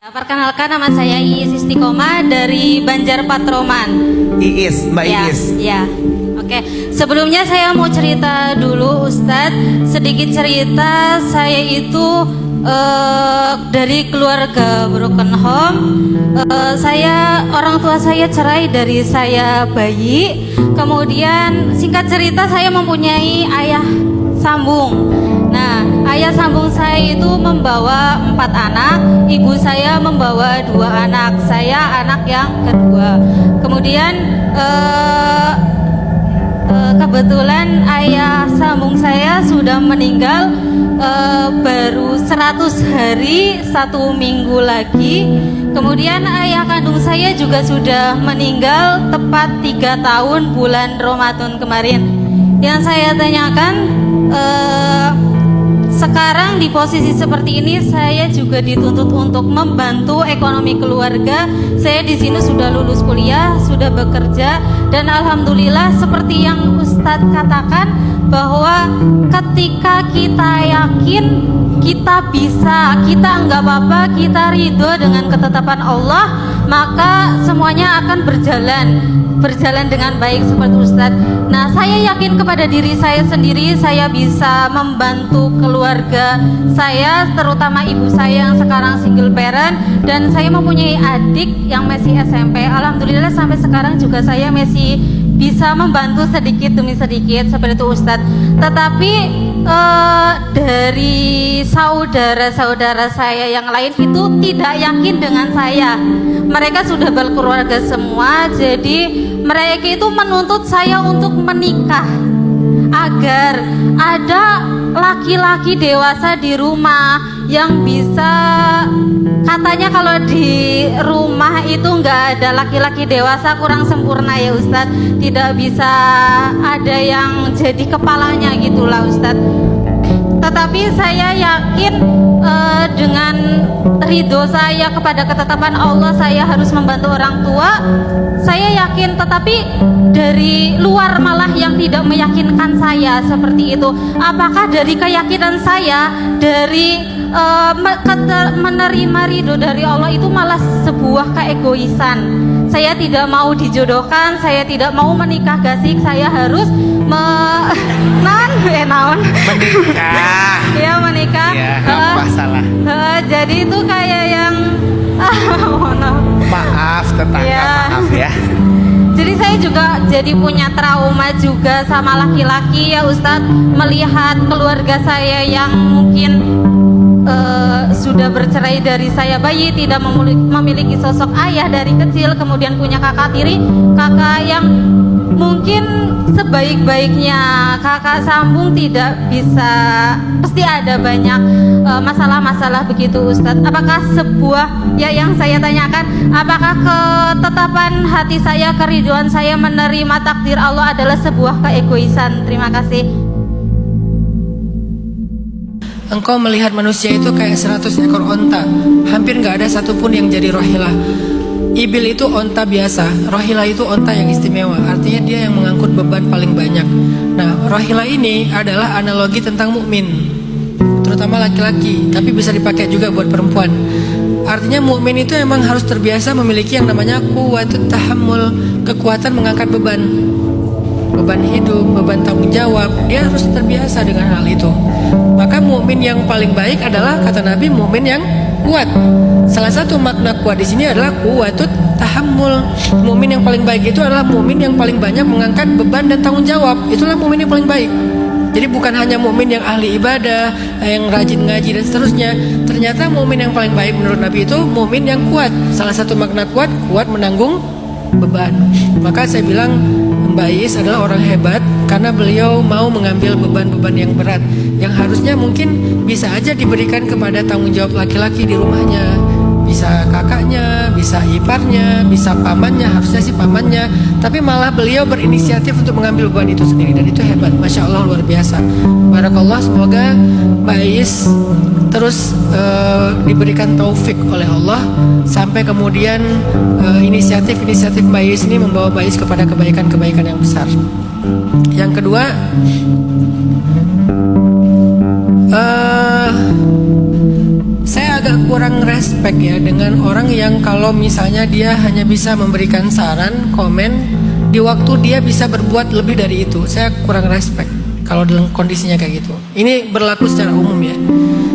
Perkenalkan, nama saya Iis Istiqomah dari Banjar Patroman. Iis, Mbak Ya, Iis. ya. Oke, sebelumnya saya mau cerita dulu Ustadz. Sedikit cerita, saya itu dari keluarga broken home. Orang tua saya cerai dari saya bayi. Kemudian singkat cerita, saya mempunyai ayah sambung. Nah, ayah sambung saya itu membawa 4 anak, ibu saya membawa 2 anak, saya anak yang kedua. Kemudian kebetulan ayah sambung saya sudah meninggal baru 100 hari, 1 minggu lagi. Kemudian ayah kandung saya juga sudah meninggal tepat 3 tahun bulan Ramadan kemarin. Yang saya tanyakan, sekarang di posisi seperti ini saya juga dituntut untuk membantu ekonomi keluarga. Saya di sini sudah lulus kuliah, sudah bekerja, dan alhamdulillah seperti yang Ustadz katakan bahwa ketika kita yakin kita bisa, kita enggak apa-apa, kita ridho dengan ketetapan Allah, maka semuanya akan berjalan dengan baik seperti Ustadz. Nah, saya yakin kepada diri saya sendiri, saya bisa membantu keluarga saya, terutama ibu saya yang sekarang single parent, dan saya mempunyai adik yang masih SMP. Alhamdulillah sampai sekarang juga saya masih bisa membantu sedikit demi sedikit seperti itu Ustadz. Tetapi dari saudara-saudara saya yang lain itu tidak yakin dengan saya. Mereka sudah berkeluarga semua, jadi mereka itu menuntut saya untuk menikah agar ada laki-laki dewasa di rumah yang bisa, katanya kalau di rumah itu nggak ada laki-laki dewasa kurang sempurna ya Ustadz, tidak bisa ada yang jadi kepalanya gitulah Ustadz. Tetapi saya yakin dengan ridho saya kepada ketetapan Allah, saya harus membantu orang tua. Saya yakin, tetapi dari luar malah yang tidak meyakinkan saya seperti itu. Apakah dari keyakinan saya, dari menerima ridho dari Allah itu malah sebuah keegoisan? Saya tidak mau dijodohkan, saya tidak mau menikah gasik, saya harus Menikah. Ya, menikah. Ya, nggak masalah. Jadi itu kayak yang Maaf tetangga, Ya. maaf ya. Jadi saya juga jadi punya trauma juga sama laki-laki ya Ustadz, melihat keluarga saya yang mungkin sudah bercerai dari saya bayi, tidak memiliki sosok ayah dari kecil, kemudian punya kakak tiri, kakak yang mungkin sebaik-baiknya kakak sambung tidak bisa, pasti ada banyak masalah-masalah begitu Ustadz. Apakah sebuah, ya yang saya tanyakan, apakah ketetapan hati saya, keriduan saya menerima takdir Allah adalah sebuah keegoisan? Terima kasih. Engkau melihat manusia itu kayak 100 ekor onta, hampir gak ada satupun yang jadi rohilah. Ibil itu onta biasa, rohilah itu onta yang istimewa, artinya dia yang mengangkut beban paling banyak. Nah, rohilah ini adalah analogi tentang mukmin, terutama laki-laki, tapi bisa dipakai juga buat perempuan. Artinya mukmin itu emang harus terbiasa memiliki yang namanya quwwatut tahammul, kekuatan mengangkat beban hidup, beban tanggung jawab. Dia harus terbiasa dengan hal itu. Maka mukmin yang paling baik adalah, kata Nabi, mukmin yang kuat. Salah satu makna kuat di sini adalah quwwatut tahammul. Mukmin yang paling baik itu adalah mukmin yang paling banyak mengangkat beban dan tanggung jawab. Itulah mukmin yang paling baik. Jadi bukan hanya mukmin yang ahli ibadah, yang rajin ngaji dan seterusnya. Ternyata mukmin yang paling baik menurut Nabi itu mukmin yang kuat. Salah satu makna kuat menanggung beban. Maka saya bilang Mbak Iis adalah orang hebat karena beliau mau mengambil beban-beban yang berat, yang harusnya mungkin bisa aja diberikan kepada tanggung jawab laki-laki di rumahnya. Bisa kakaknya, bisa iparnya, bisa pamannya, harusnya sih pamannya. Tapi malah beliau berinisiatif untuk mengambil beban itu sendiri, dan itu hebat, Masya Allah, luar biasa. Barakallah, semoga Mbak Iis terus diberikan taufik oleh Allah, sampai kemudian inisiatif-inisiatif Mbak Iis ini membawa Mbak Iis kepada kebaikan-kebaikan yang besar. Yang kedua, saya agak kurang respect ya dengan orang yang kalau misalnya dia hanya bisa memberikan saran, komen di waktu dia bisa berbuat lebih dari itu. Saya kurang respect kalau dalam kondisinya kayak gitu. Ini berlaku secara umum ya.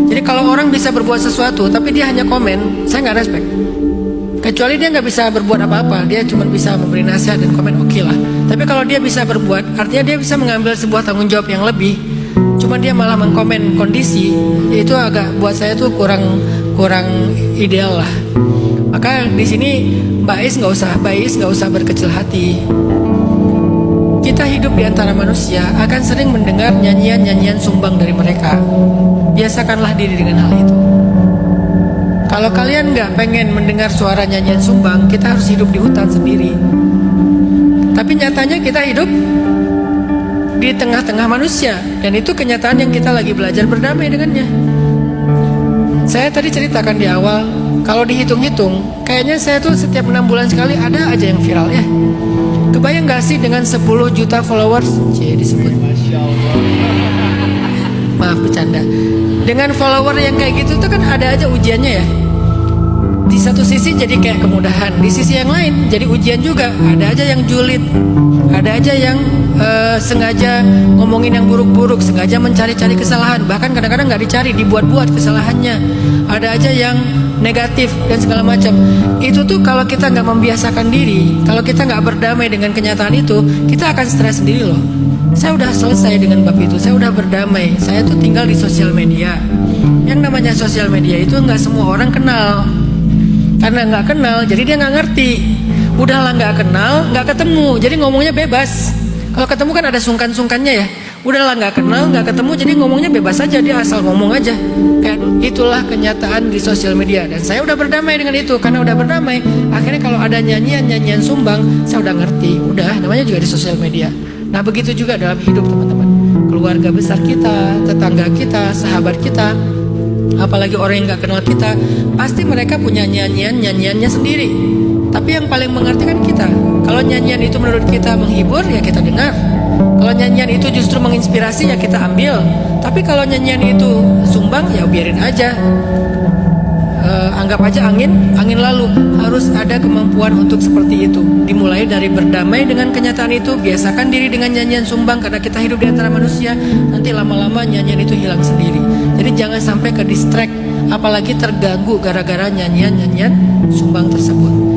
Jadi kalau orang bisa berbuat sesuatu tapi dia hanya komen, saya nggak respect. Kecuali dia nggak bisa berbuat apa-apa, dia cuma bisa memberi nasihat dan komen, oke lah. Tapi kalau dia bisa berbuat, artinya dia bisa mengambil sebuah tanggung jawab yang lebih. Cuma dia malah mengkomen kondisi, itu agak buat saya tuh kurang ideal lah. Maka di sini Mbak Is nggak usah berkecil hati. Kita hidup di antara manusia akan sering mendengar nyanyian-nyanyian sumbang dari mereka. Biasakanlah diri dengan hal itu. Kalau kalian nggak pengen mendengar suara nyanyian sumbang, kita harus hidup di hutan sendiri. Tapi nyatanya kita hidup di tengah-tengah manusia, dan itu kenyataan yang kita lagi belajar berdamai dengannya. Saya tadi ceritakan di awal, kalau dihitung-hitung, kayaknya saya tuh setiap 6 bulan sekali ada aja yang viral ya. Kebayang gak sih dengan 10 juta followers? Disebut. Maaf bercanda. Dengan follower yang kayak gitu tuh kan ada aja ujiannya ya. Di satu sisi jadi kayak kemudahan, di sisi yang lain jadi ujian juga. Ada aja yang julid, ada aja yang sengaja ngomongin yang buruk-buruk, sengaja mencari-cari kesalahan. Bahkan kadang-kadang nggak dicari, dibuat-buat kesalahannya. Ada aja yang negatif dan segala macam. Itu tuh kalau kita nggak membiasakan diri, kalau kita nggak berdamai dengan kenyataan itu, kita akan stres sendiri loh. Saya udah selesai dengan bab itu, saya udah berdamai. Saya tuh tinggal di sosial media. Yang namanya sosial media itu nggak semua orang kenal. Karena nggak kenal, jadi dia nggak ngerti. Udahlah nggak kenal, nggak ketemu, jadi ngomongnya bebas. Kalau ketemu kan ada sungkan-sungkannya ya. Udahlah nggak kenal, nggak ketemu, jadi ngomongnya bebas aja, dia asal ngomong aja. Kayak itulah kenyataan di sosial media. Dan saya udah berdamai dengan itu, karena udah berdamai. Akhirnya kalau ada nyanyian sumbang, saya udah ngerti. Udah, namanya juga di sosial media. Nah begitu juga dalam hidup teman-teman. Keluarga besar kita, tetangga kita, sahabat kita, apalagi orang yang gak kenal kita, pasti mereka punya nyanyiannya sendiri. Tapi yang paling mengerti kan kita. Kalau nyanyian itu menurut kita menghibur, ya kita dengar. Kalau nyanyian itu justru menginspirasi, ya kita ambil. Tapi kalau nyanyian itu sumbang, ya biarin aja. Anggap aja angin lalu. Harus ada kemampuan untuk seperti itu. Dimulai dari berdamai dengan kenyataan itu. Biasakan diri dengan nyanyian sumbang, karena kita hidup di antara manusia. Nanti lama-lama nyanyian itu hilang sendiri. Jadi jangan sampai ke distract, apalagi terganggu gara-gara nyanyian sumbang tersebut.